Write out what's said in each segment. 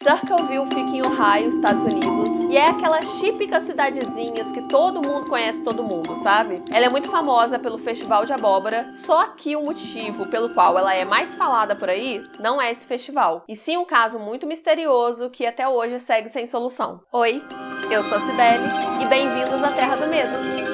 Circleville fica em Ohio, Estados Unidos, e é aquelas típicas cidadezinhas que todo mundo conhece todo mundo, sabe? Ela é muito famosa pelo Festival de Abóbora, só que o motivo pelo qual ela é mais falada por aí não é esse festival, e sim um caso muito misterioso que até hoje segue sem solução. Oi, eu sou a Cibele, e bem-vindos à Terra do Medo!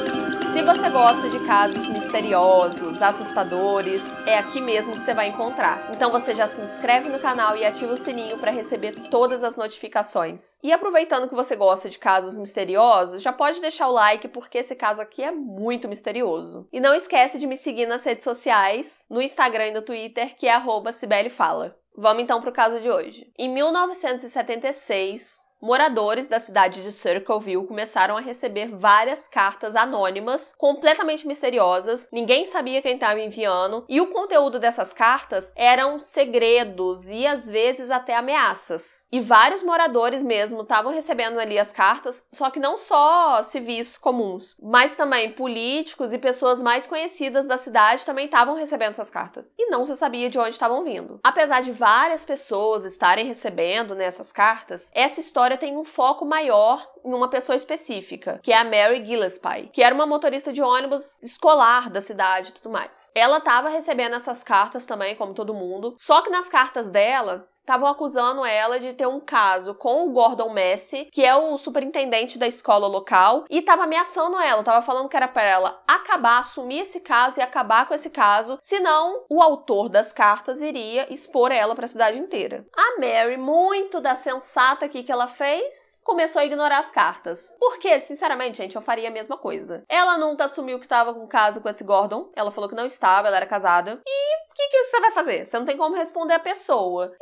Se você gosta de casos misteriosos, assustadores, é aqui mesmo que você vai encontrar. Então você já se inscreve no canal e ativa o sininho para receber todas as notificações. E aproveitando que você gosta de casos misteriosos, já pode deixar o like porque esse caso aqui é muito misterioso. E não esquece de me seguir nas redes sociais, no Instagram e no Twitter, que é @CibeleFala. Vamos então para o caso de hoje. Em 1976, moradores da cidade de Circleville começaram a receber várias cartas anônimas, completamente misteriosas, ninguém sabia quem estava enviando, e o conteúdo dessas cartas eram segredos e às vezes até ameaças. E vários moradores mesmo estavam recebendo ali as cartas, só que não só civis comuns, mas também políticos e pessoas mais conhecidas da cidade também estavam recebendo essas cartas. E não se sabia de onde estavam vindo. Apesar de várias pessoas estarem recebendo nessas cartas, essa história tem um foco maior em uma pessoa específica, que é a Mary Gillespie, que era uma motorista de ônibus escolar da cidade e tudo mais. Ela estava recebendo essas cartas também, como todo mundo, só que nas cartas dela estavam acusando ela de ter um caso com o Gordon Massey, que é o superintendente da escola local, e estava ameaçando ela, estava falando que era para ela acabar, assumir esse caso e acabar com esse caso, senão o autor das cartas iria expor ela para a cidade inteira. A Mary, muito da sensata aqui que ela fez, começou a ignorar as cartas. Porque, sinceramente, gente, eu faria a mesma coisa. Ela nunca assumiu que estava com caso com esse Gordon, ela falou que não estava, ela era casada. E o que você vai fazer? Você não tem como responder a pessoa.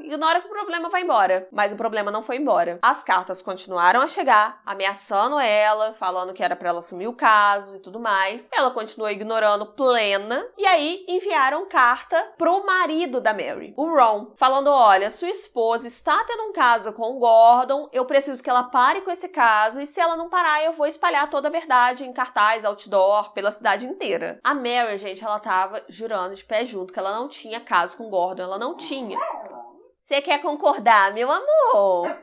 Ignora que o problema vai embora. Mas o problema não foi embora. As cartas continuaram a chegar, ameaçando ela, falando que era pra ela assumir o caso e tudo mais. Ela continuou ignorando plena. E aí, enviaram carta pro marido da Mary, o Ron, falando, olha, sua esposa está tendo um caso com o Gordon, eu preciso que ela pare com esse caso, e se ela não parar, eu vou espalhar toda a verdade em cartaz, outdoor, pela cidade inteira. A Mary, gente, ela tava jurando de pé junto que ela não tinha caso com o Gordon, ela não tinha. Você quer concordar, meu amor?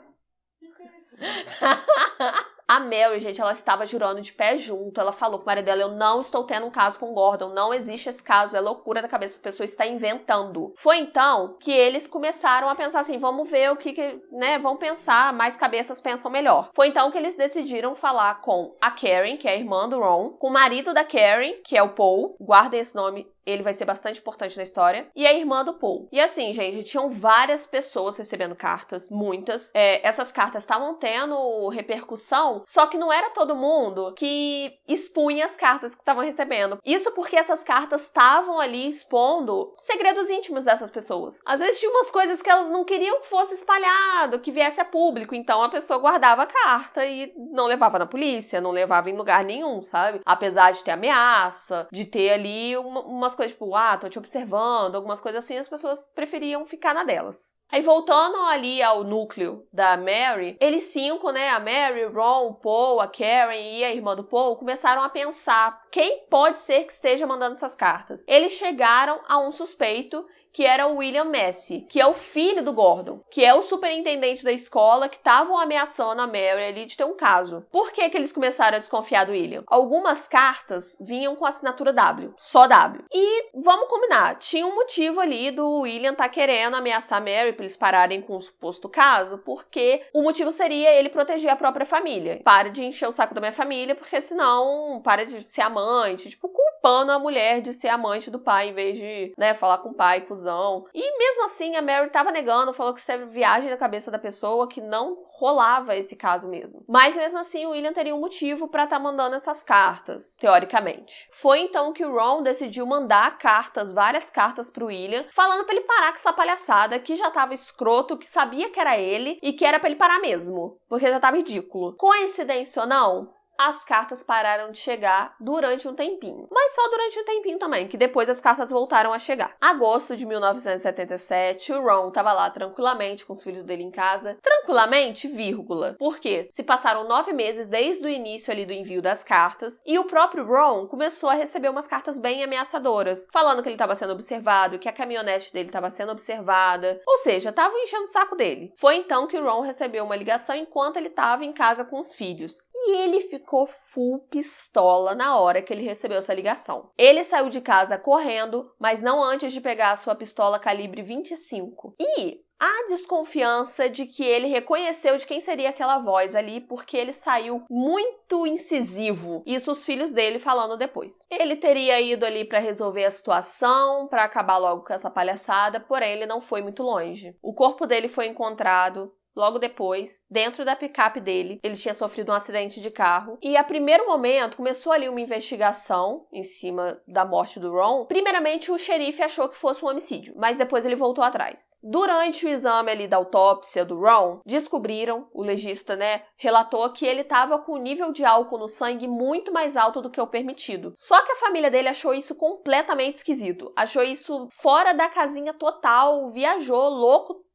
A Mary, gente, ela estava jurando de pé junto. Ela falou pro marido dela, eu não estou tendo um caso com o Gordon, não existe esse caso, é loucura da cabeça, a pessoa está inventando. Foi então que eles começaram a pensar assim, vamos ver o que né, vamos pensar, mais cabeças pensam melhor. Foi então que eles decidiram falar com a Karen, que é a irmã do Ron, com o marido da Karen, que é o Paul, guardem esse nome, ele vai ser bastante importante na história, e a irmã do Paul. E assim, gente, tinham várias pessoas recebendo cartas, muitas. Essas cartas estavam tendo repercussão, só que não era todo mundo que expunha as cartas que estavam recebendo. Isso porque essas cartas estavam ali expondo segredos íntimos dessas pessoas. Às vezes tinha umas coisas que elas não queriam que fosse espalhado, que viesse a público, então a pessoa guardava a carta e não levava na polícia, não levava em lugar nenhum, sabe? Apesar de ter ameaça, de ter ali umas coisas tipo, tô te observando, algumas coisas assim, as pessoas preferiam ficar na delas. Aí, voltando ali ao núcleo da Mary, eles cinco, né, a Mary, o Ron, o Paul, a Karen e a irmã do Paul, começaram a pensar quem pode ser que esteja mandando essas cartas. Eles chegaram a um suspeito, que era o William Massey, que é o filho do Gordon, que é o superintendente da escola, que estavam ameaçando a Mary ali de ter um caso. Por que eles começaram a desconfiar do William? Algumas cartas vinham com assinatura W, só W. E, vamos combinar, tinha um motivo ali do William tá querendo ameaçar a Mary pra eles pararem com o suposto caso, porque o motivo seria ele proteger a própria família. Para de encher o saco da minha família, porque senão para de ser amante, tipo, culpando a mulher de ser amante do pai, em vez de, né, falar com o pai, cuzão. E mesmo assim, a Mary tava negando, falou que isso é viagem na cabeça da pessoa, que não rolava esse caso mesmo. Mas mesmo assim, o William teria um motivo pra estar mandando essas cartas, teoricamente. Foi então que o Ron decidiu mandar cartas, várias cartas pro William, falando pra ele parar com essa palhaçada, que já tava escroto, que sabia que era ele e que era pra ele parar mesmo, porque já tava ridículo. Coincidência ou não? as cartas pararam de chegar durante um tempinho. Mas só durante um tempinho também, que depois as cartas voltaram a chegar. Agosto de 1977, o Ron estava lá tranquilamente com os filhos dele em casa. Tranquilamente, vírgula. Por quê? Se passaram 9 meses desde o início ali do envio das cartas, e o próprio Ron começou a receber umas cartas bem ameaçadoras, falando que ele estava sendo observado, que a caminhonete dele estava sendo observada, ou seja, estavam enchendo o saco dele. Foi então que o Ron recebeu uma ligação enquanto ele estava em casa com os filhos. E ele ficou full pistola na hora que ele recebeu essa ligação. Ele saiu de casa correndo, mas não antes de pegar a sua pistola calibre 25. E há desconfiança de que ele reconheceu de quem seria aquela voz ali, porque ele saiu muito incisivo. Isso os filhos dele falando depois. Ele teria ido ali para resolver a situação, para acabar logo com essa palhaçada, porém ele não foi muito longe. O corpo dele foi encontrado logo depois, dentro da picape dele. Ele tinha sofrido um acidente de carro. E a primeiro momento, começou ali uma investigação em cima da morte do Ron. Primeiramente, o xerife achou que fosse um homicídio, mas depois ele voltou atrás. Durante o exame ali da autópsia do Ron, descobriram, o legista, relatou que ele estava com um nível de álcool no sangue muito mais alto do que o permitido. Só que a família dele achou isso completamente esquisito. Achou isso fora da casinha total, viajou, louco,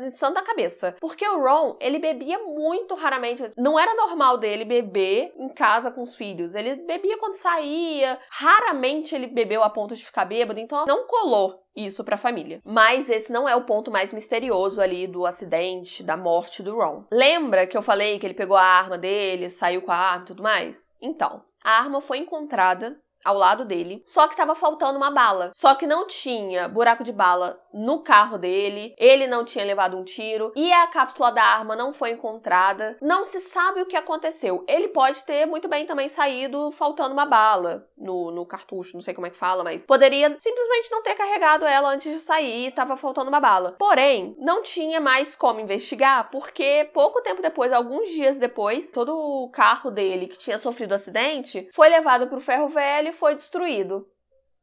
insano da cabeça. Porque o Ron, ele bebia muito raramente. Não era normal dele beber em casa com os filhos. Ele bebia quando saía. Raramente ele bebeu a ponto de ficar bêbado. Então não colou isso pra família. Mas esse não é o ponto mais misterioso ali do acidente, da morte do Ron. Lembra que eu falei que ele pegou a arma dele, saiu com a arma e tudo mais? Então, a arma foi encontrada ao lado dele, só que estava faltando uma bala. Só que não tinha buraco de bala no carro dele, ele não tinha levado um tiro, e a cápsula da arma não foi encontrada. Não se sabe o que aconteceu. Ele pode ter muito bem também saído faltando uma bala no cartucho, não sei como é que fala, mas poderia simplesmente não ter carregado ela antes de sair, estava faltando uma bala. Porém, não tinha mais como investigar, porque pouco tempo depois, alguns dias depois, todo o carro dele que tinha sofrido acidente foi levado para o ferro velho e foi destruído.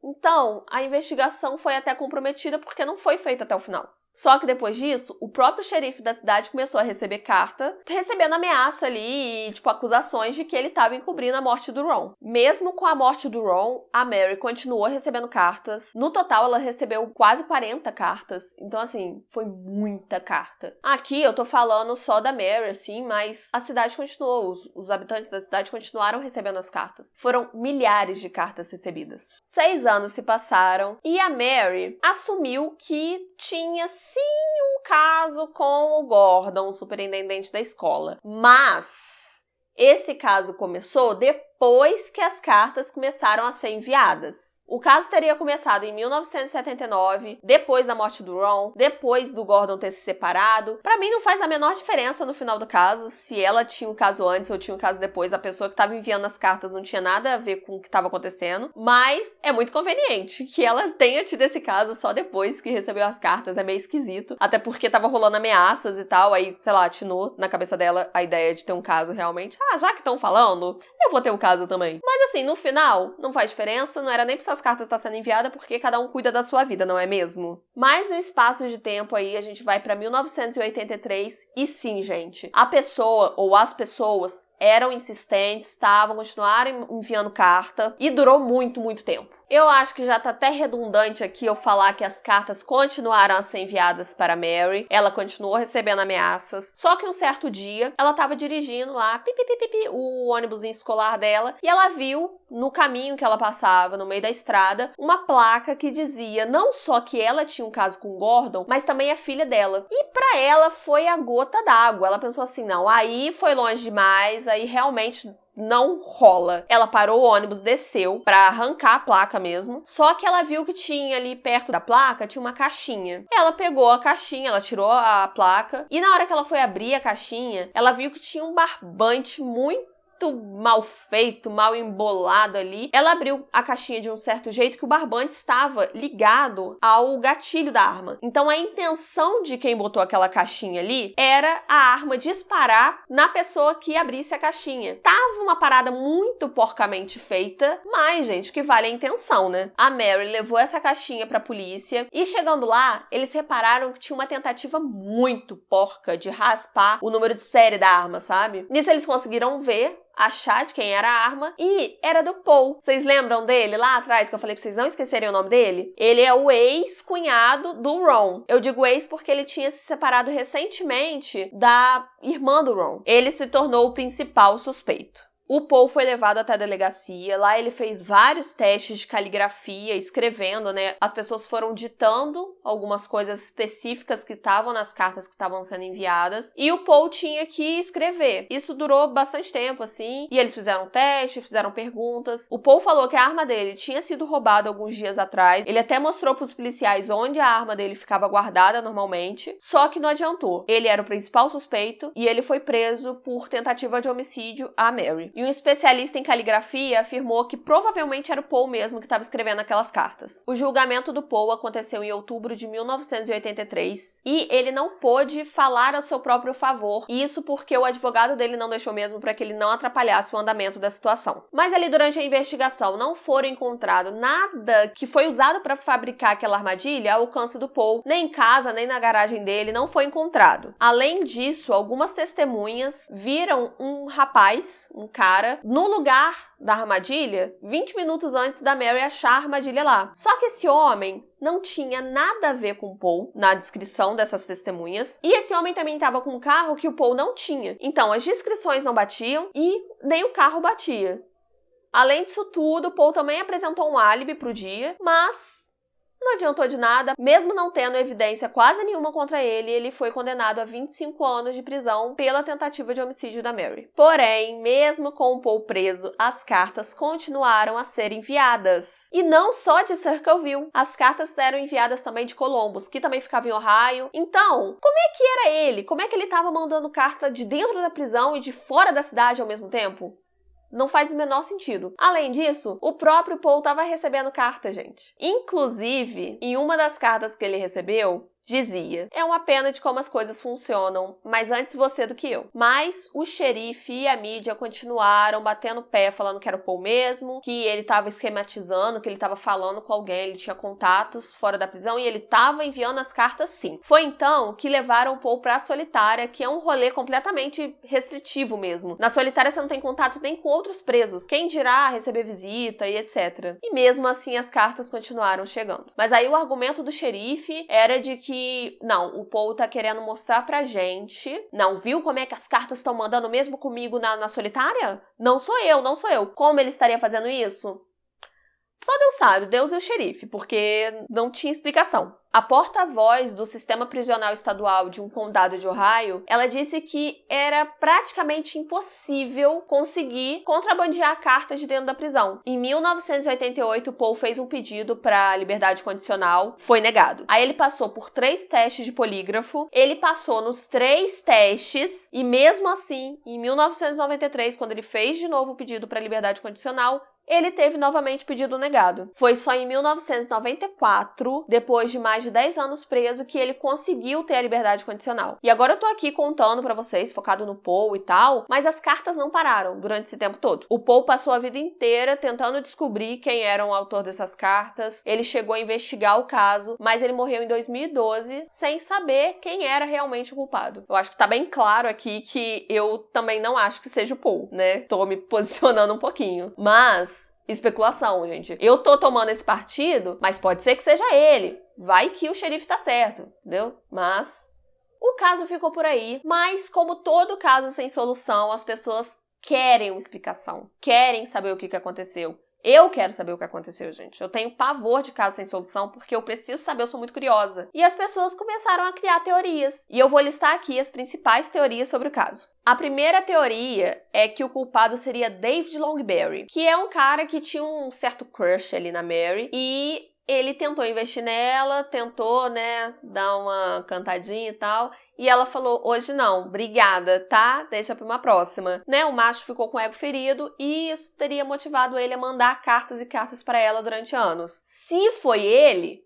Então, a investigação foi até comprometida porque não foi feita até o final. Só que depois disso, o próprio xerife da cidade começou a receber carta, recebendo ameaça ali e, acusações de que ele estava encobrindo a morte do Ron. Mesmo com a morte do Ron, a Mary continuou recebendo cartas. No total, ela recebeu quase 40 cartas. Então, assim, foi muita carta. Aqui eu tô falando só da Mary, assim, mas a cidade continuou. Os habitantes da cidade continuaram recebendo as cartas. Foram milhares de cartas recebidas. 6 anos se passaram e a Mary assumiu que tinha sim um caso com o Gordon, o superintendente da escola. Mas esse caso começou depois que as cartas começaram a ser enviadas. O caso teria começado em 1979, depois da morte do Ron, depois do Gordon ter se separado. Pra mim não faz a menor diferença no final do caso, se ela tinha um caso antes ou tinha um caso depois. A pessoa que estava enviando as cartas não tinha nada a ver com o que estava acontecendo, mas é muito conveniente que ela tenha tido esse caso só depois que recebeu as cartas. É meio esquisito, até porque tava rolando ameaças e tal, aí, sei lá, atinou na cabeça dela a ideia de ter um caso realmente. Já que estão falando, eu vou ter um caso também. Mas assim, no final, não faz diferença, não era nem pra essas cartas estar sendo enviadas, porque cada um cuida da sua vida, não é mesmo? Mais um espaço de tempo aí, a gente vai pra 1983, e sim, gente, a pessoa ou as pessoas eram insistentes, continuaram enviando carta, e durou muito, muito tempo. Eu acho que já tá até redundante aqui eu falar que as cartas continuaram a ser enviadas para Mary. Ela continuou recebendo ameaças. Só que um certo dia, ela tava dirigindo lá, o ônibusinho escolar dela, e ela viu, no caminho que ela passava, no meio da estrada, uma placa que dizia não só que ela tinha um caso com o Gordon, mas também a filha dela. E pra ela foi a gota d'água. Ela pensou assim, não, aí foi longe demais, aí realmente não rola. Ela parou o ônibus, desceu pra arrancar a placa mesmo. Só que ela viu que tinha ali perto da placa, tinha uma caixinha. Ela pegou a caixinha, ela tirou a placa. E na hora que ela foi abrir a caixinha, ela viu que tinha um barbante muito mal feito, mal embolado ali. Ela abriu a caixinha de um certo jeito que o barbante estava ligado ao gatilho da arma. Então a intenção de quem botou aquela caixinha ali era a arma disparar na pessoa que abrisse a caixinha. Tava uma parada muito porcamente feita, mas, gente, o que vale é a intenção, né? A Mary levou essa caixinha pra polícia e chegando lá, eles repararam que tinha uma tentativa muito porca de raspar o número de série da arma, sabe? Nisso eles conseguiram ver achar de quem era a arma, e era do Paul. Vocês lembram dele lá atrás, que eu falei pra vocês não esquecerem o nome dele? Ele é o ex-cunhado do Ron. Eu digo ex porque ele tinha se separado recentemente da irmã do Ron. Ele se tornou o principal suspeito. O Paul foi levado até a delegacia, lá ele fez vários testes de caligrafia, escrevendo, né? As pessoas foram ditando algumas coisas específicas que estavam nas cartas que estavam sendo enviadas, e o Paul tinha que escrever. Isso durou bastante tempo, assim, e eles fizeram teste, fizeram perguntas. O Paul falou que a arma dele tinha sido roubada alguns dias atrás, ele até mostrou para os policiais onde a arma dele ficava guardada normalmente, só que não adiantou. Ele era o principal suspeito, e ele foi preso por tentativa de homicídio a Mary. E um especialista em caligrafia afirmou que provavelmente era o Paul mesmo que estava escrevendo aquelas cartas. O julgamento do Paul aconteceu em outubro de 1983 e ele não pôde falar a seu próprio favor, isso porque o advogado dele não deixou mesmo para que ele não atrapalhasse o andamento da situação. Mas ali durante a investigação não foram encontrado nada que foi usado para fabricar aquela armadilha ao alcance do Paul, nem em casa, nem na garagem dele, não foi encontrado. Além disso, algumas testemunhas viram um rapaz, um cara, no lugar da armadilha 20 minutos antes da Mary achar a armadilha lá. Só que esse homem não tinha nada a ver com o Paul na descrição dessas testemunhas, e esse homem também estava com um carro que o Paul não tinha. Então as descrições não batiam e nem o carro batia. Além disso tudo, o Paul também apresentou um álibi para o dia, mas não adiantou de nada. Mesmo não tendo evidência quase nenhuma contra ele, ele foi condenado a 25 anos de prisão pela tentativa de homicídio da Mary. Porém, mesmo com o Paul preso, as cartas continuaram a ser enviadas. E não só de Circleville. As cartas eram enviadas também de Columbus, que também ficava em Ohio. Então, como é que era ele? Como é que ele estava mandando carta de dentro da prisão e de fora da cidade ao mesmo tempo? Não faz o menor sentido. Além disso, o próprio Paul estava recebendo carta, gente. Inclusive, em uma das cartas que ele recebeu, dizia: é uma pena de como as coisas funcionam, mas antes você do que eu. Mas o xerife e a mídia continuaram batendo pé, falando que era o Paul mesmo, que ele estava esquematizando, que ele estava falando com alguém, ele tinha contatos fora da prisão e ele estava enviando as cartas sim. Foi então que levaram o Paul para a solitária, que é um rolê completamente restritivo mesmo. Na solitária você não tem contato nem com outros presos, quem dirá receber visita e etc. E mesmo assim as cartas continuaram chegando. Mas aí o argumento do xerife era de que não, o Paul tá querendo mostrar pra gente. Não, viu como é que as cartas estão mandando mesmo comigo na solitária? Não sou eu. Como ele estaria fazendo isso? Só Deus sabe, Deus e o xerife, porque não tinha explicação. A porta-voz do sistema prisional estadual de um condado de Ohio, ela disse que era praticamente impossível conseguir contrabandear cartas de dentro da prisão. Em 1988, Paul fez um pedido para liberdade condicional, foi negado. Aí ele passou por 3 testes de polígrafo, ele passou nos 3 testes e mesmo assim, em 1993, quando ele fez de novo o pedido para liberdade condicional, ele teve novamente pedido negado. Foi só em 1994, depois de mais de 10 anos preso, que ele conseguiu ter a liberdade condicional. E agora eu tô aqui contando pra vocês, focado no Paul e tal, mas as cartas não pararam durante esse tempo todo. O Paul passou a vida inteira tentando descobrir quem era o autor dessas cartas, ele chegou a investigar o caso, mas ele morreu em 2012 sem saber quem era realmente o culpado. Eu acho que tá bem claro aqui que eu também não acho que seja o Paul, né? Tô me posicionando um pouquinho. Mas especulação, gente. Eu tô tomando esse partido, mas pode ser que seja ele. Vai que o xerife tá certo, entendeu? Mas o caso ficou por aí. Mas como todo caso sem solução, as pessoas querem uma explicação. Querem saber o que aconteceu. Eu quero saber o que aconteceu, gente. Eu tenho pavor de casos sem solução porque eu preciso saber, eu sou muito curiosa. E as pessoas começaram a criar teorias. E eu vou listar aqui as principais teorias sobre o caso. A primeira teoria é que o culpado seria David Longberry, que é um cara que tinha um certo crush ali na Mary e ele tentou investir nela, tentou, né, dar uma cantadinha e tal. E ela falou, hoje não, obrigada, tá? Deixa pra uma próxima. Né, o macho ficou com o ego ferido e isso teria motivado ele a mandar cartas e cartas pra ela durante anos. Se foi ele,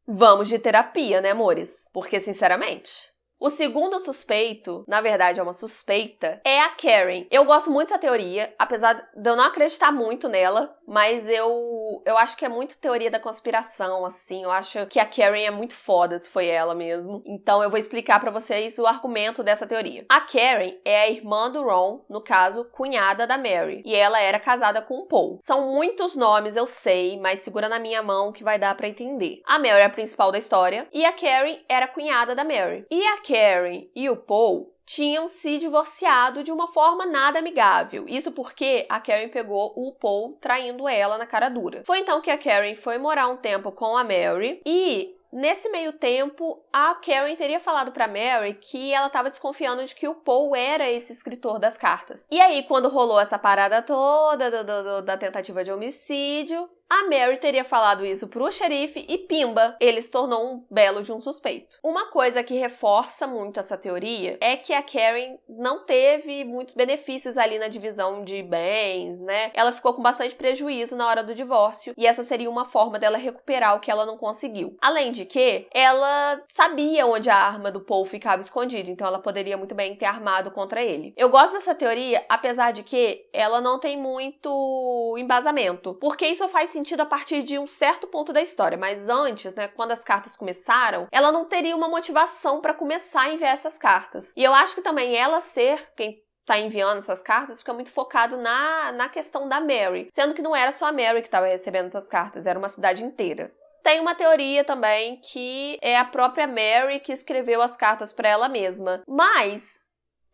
vamos de terapia, né, amores? Porque, sinceramente... O segundo suspeito, na verdade é uma suspeita, é a Karen. Eu gosto muito dessa teoria, apesar de eu não acreditar muito nela, mas eu acho que é muito teoria da conspiração, assim. Eu acho que a Karen é muito foda, se foi ela mesmo. Então eu vou explicar pra vocês o argumento dessa teoria. A Karen é a irmã do Ron, no caso, cunhada da Mary. E ela era casada com o Paul. São muitos nomes, eu sei, mas segura na minha mão que vai dar pra entender. A Mary é a principal da história e a Karen era cunhada da Mary. E a Karen e o Paul tinham se divorciado de uma forma nada amigável. Isso porque a Karen pegou o Paul traindo ela na cara dura. Foi então que a Karen foi morar um tempo com a Mary e nesse meio tempo, a Karen teria falado pra Mary que ela estava desconfiando de que o Paul era esse escritor das cartas. E aí, quando rolou essa parada toda da tentativa de homicídio, a Mary teria falado isso pro xerife e pimba, ele se tornou um belo de um suspeito. Uma coisa que reforça muito essa teoria é que a Karen não teve muitos benefícios ali na divisão de bens, né? Ela ficou com bastante prejuízo na hora do divórcio e essa seria uma forma dela recuperar o que ela não conseguiu. Além de que, ela sabia onde a arma do Paul ficava escondida, então ela poderia muito bem ter armado contra ele. Eu gosto dessa teoria, apesar de que ela não tem muito embasamento, porque isso faz sentido a partir de um certo ponto da história, mas antes, né, quando as cartas começaram, ela não teria uma motivação para começar a enviar essas cartas. E eu acho que também ela ser quem tá enviando essas cartas fica muito focado na questão da Mary, sendo que não era só a Mary que estava recebendo essas cartas, era uma cidade inteira. Tem uma teoria também que é a própria Mary que escreveu as cartas para ela mesma, mas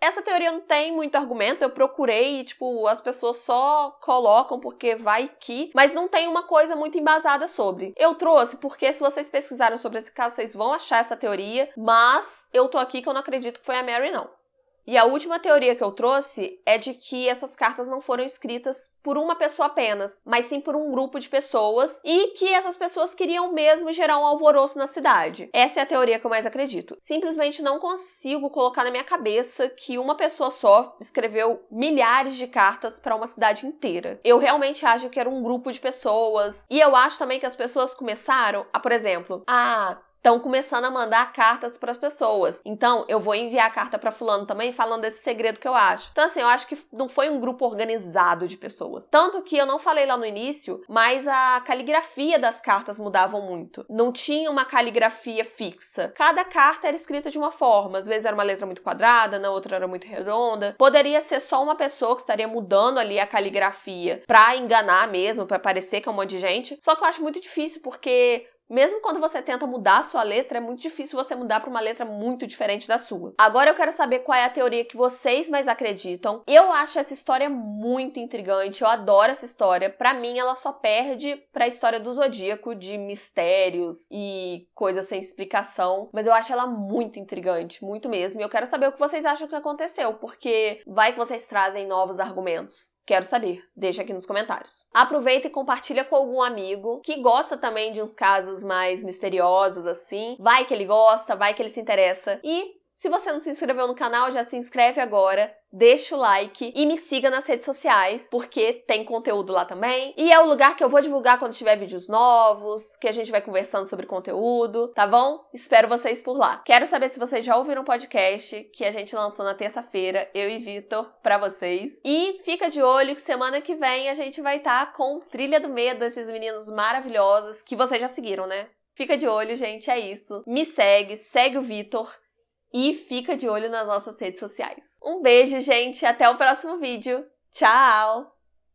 essa teoria não tem muito argumento, eu procurei e, as pessoas só colocam porque vai que, mas não tem uma coisa muito embasada sobre. Eu trouxe porque se vocês pesquisaram sobre esse caso, vocês vão achar essa teoria, mas eu tô aqui que eu não acredito que foi a Mary, não. E a última teoria que eu trouxe é de que essas cartas não foram escritas por uma pessoa apenas, mas sim por um grupo de pessoas e que essas pessoas queriam mesmo gerar um alvoroço na cidade. Essa é a teoria que eu mais acredito. Simplesmente não consigo colocar na minha cabeça que uma pessoa só escreveu milhares de cartas para uma cidade inteira. Eu realmente acho que era um grupo de pessoas e eu acho também que as pessoas começaram a, por exemplo, estão começando a mandar cartas para as pessoas. Então, eu vou enviar a carta para fulano também falando desse segredo que eu acho. Então, assim, eu acho que não foi um grupo organizado de pessoas. Tanto que eu não falei lá no início, mas a caligrafia das cartas mudavam muito. Não tinha uma caligrafia fixa. Cada carta era escrita de uma forma. Às vezes era uma letra muito quadrada, na outra era muito redonda. Poderia ser só uma pessoa que estaria mudando ali a caligrafia para enganar mesmo, para parecer que é um monte de gente. Só que eu acho muito difícil porque mesmo quando você tenta mudar a sua letra, é muito difícil você mudar para uma letra muito diferente da sua. Agora eu quero saber qual é a teoria que vocês mais acreditam. Eu acho essa história muito intrigante, eu adoro essa história. Pra mim, ela só perde pra história do Zodíaco, de mistérios e coisas sem explicação. Mas eu acho ela muito intrigante, muito mesmo. E eu quero saber o que vocês acham que aconteceu, porque vai que vocês trazem novos argumentos. Quero saber, deixa aqui nos comentários. Aproveita e compartilha com algum amigo que gosta também de uns casos mais misteriosos assim. Vai que ele gosta, vai que ele se interessa. E se você não se inscreveu no canal, já se inscreve agora. Deixa o like e me siga nas redes sociais, porque tem conteúdo lá também. E é o lugar que eu vou divulgar quando tiver vídeos novos, que a gente vai conversando sobre conteúdo, tá bom? Espero vocês por lá. Quero saber se vocês já ouviram o podcast que a gente lançou na terça-feira, eu e Vitor, pra vocês. E fica de olho que semana que vem a gente vai estar com Trilha do Medo, esses meninos maravilhosos que vocês já seguiram, né? Fica de olho, gente, é isso. Me segue o Vitor. E fica de olho nas nossas redes sociais. Um beijo, gente. Até o próximo vídeo. Tchau!